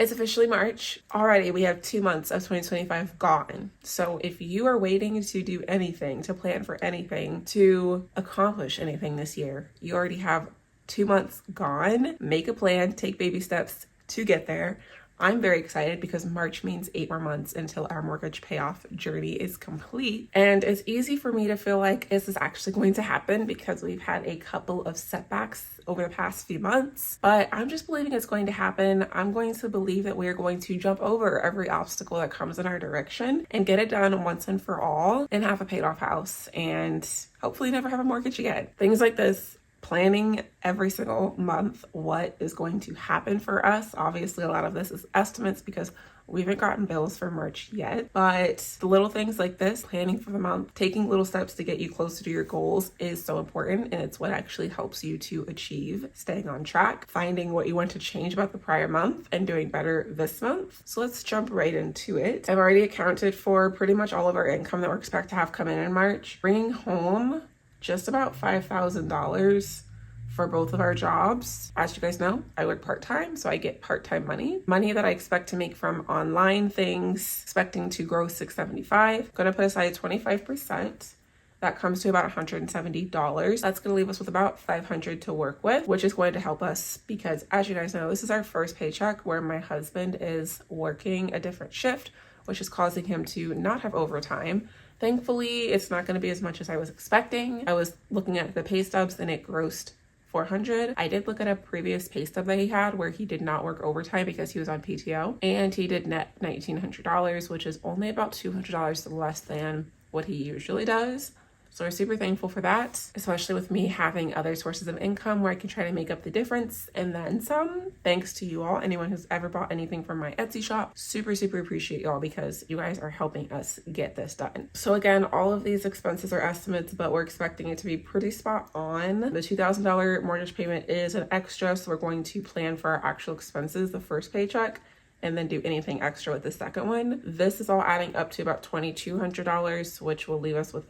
It's officially March. Already we have 2 months of 2025 gone. So if you are waiting to do anything, to plan for anything, to accomplish anything this year, you already have 2 months gone. Make a plan, take baby steps to get there. I'm very excited because March means 8 more months until our mortgage payoff journey is complete. And it's easy for me to feel like this is actually going to happen because we've had a couple of setbacks over the past few months, but I'm just believing it's going to happen. I'm going to believe that we're going to jump over every obstacle that comes in our direction and get it done once and for all and have a paid off house and hopefully never have a mortgage again. Things like this, planning every single month what is going to happen for us. Obviously, a lot of this is estimates because we haven't gotten bills for March yet, but the little things like this, planning for the month, taking little steps to get you closer to your goals is so important, and it's what actually helps you to achieve staying on track, finding what you want to change about the prior month, and doing better this month. So let's jump right into it. I've already accounted for pretty much all of our income that we're expected to have come in March, bringing home just about $5,000 for both of our jobs. As you guys know, I work part-time, so I get part-time money that I expect to make from online things, expecting to grow $675. Gonna put aside 25%. That comes to about $170. That's going to leave us with about $500 to work with, which is going to help us because, as you guys know, this is our first paycheck where my husband is working a different shift, which is causing him to not have overtime. Thankfully, it's not going to be as much as I was expecting. I was looking at the pay stubs and it grossed $400. I did look at a previous pay stub that he had where he did not work overtime because he was on PTO, and he did net $1,900, which is only about $200 less than what he usually does. So we're super thankful for that, especially with me having other sources of income where I can try to make up the difference and then some. Thanks to you all, anyone who's ever bought anything from my Etsy shop. Super appreciate y'all because you guys are helping us get this done. So again, all of these expenses are estimates, but we're expecting it to be pretty spot on. The $2,000 mortgage payment is an extra, so we're going to plan for our actual expenses the first paycheck and then do anything extra with the second one. This is all adding up to about $2,200, which will leave us with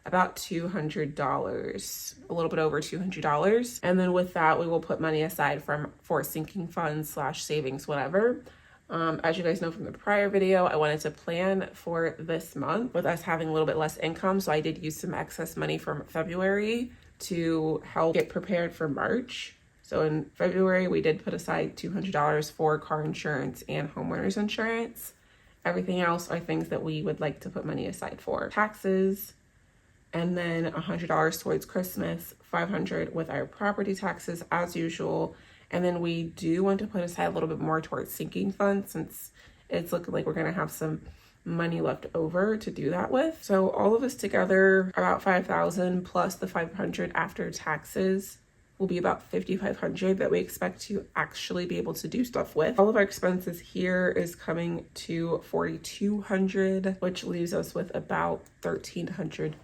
about $200, a little bit over $200. And then with that, we will put money aside for sinking funds / savings, whatever. As you guys know from the prior video, I wanted to plan for this month with us having a little bit less income. So I did use some excess money from February to help get prepared for March. So in February, we did put aside $200 for car insurance and homeowners insurance. Everything else are things that we would like to put money aside for. Taxes, and then $100 towards Christmas, $500 with our property taxes as usual. And then we do want to put aside a little bit more towards sinking funds since it's looking like we're gonna have some money left over to do that with. So all of this together, about $5,000 plus the $500 after taxes will be about $5,500 that we expect to actually be able to do stuff with. All of our expenses here is coming to $4,200, which leaves us with about $1,300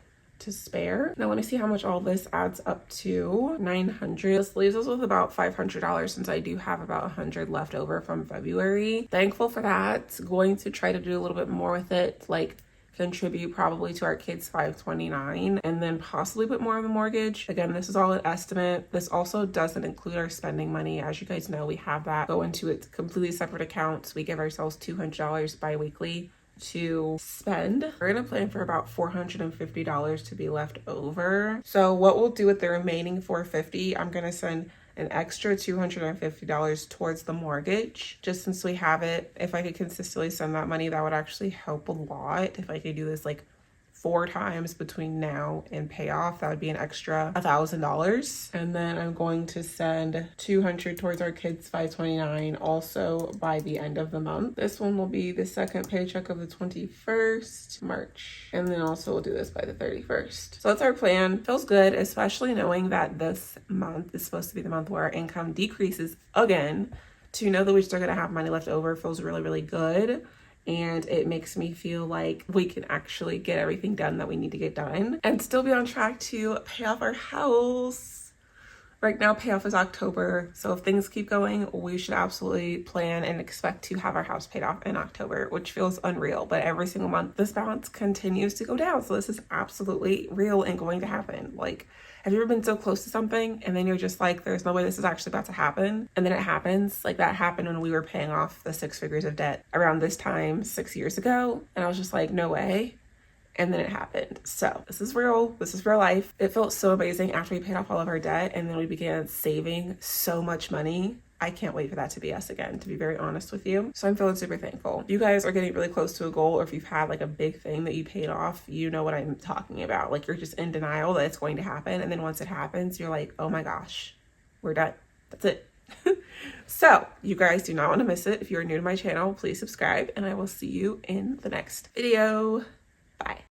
to spare. Now let me see how much all this adds up to. $900. This leaves us with about $500 since I do have about $100 left over from February. Thankful for that. Going to try to do a little bit more with it, like contribute probably to our kids' $529 and then possibly put more on the mortgage. Again, this is all an estimate. This also doesn't include our spending money. As you guys know, we have that go into its completely separate accounts. We give ourselves $200 bi-weekly to spend. We're gonna plan for about $450 to be left over. So what we'll do with the remaining $450, I'm gonna send an extra $250 towards the mortgage, just since we have it. If I could consistently send that money, that would actually help a lot. If I could do this like 4 times between now and payoff, that would be an extra $1,000. And then I'm going to send $200 towards our kids' $529 also by the end of the month. This one will be the second paycheck of the 21st March. And then also we'll do this by the 31st. So that's our plan. Feels good, especially knowing that this month is supposed to be the month where our income decreases again. To know that we're still gonna have money left over feels really good. And it makes me feel like we can actually get everything done that we need to get done and still be on track to pay off our house. Right now, payoff is October, so if things keep going, we should absolutely plan and expect to have our house paid off in October, which feels unreal, but every single month this balance continues to go down, so this is absolutely real and going to happen. Like, have you ever been so close to something and then you're just like, there's no way this is actually about to happen, and then it happens? Like, that happened when we were paying off the 6 figures of debt around this time 6 years ago, and I was just like, no way. And then it happened. So this is real. This is real life. It felt so amazing after we paid off all of our debt and then we began saving so much money. I can't wait for that to be us again, to be very honest with you. So I'm feeling super thankful. If you guys are getting really close to a goal, or if you've had like a big thing that you paid off, you know what I'm talking about. Like, you're just in denial that it's going to happen. And then once it happens, you're like, oh my gosh, we're done. That's it. So you guys do not want to miss it. If you're new to my channel, please subscribe, and I will see you in the next video. Bye.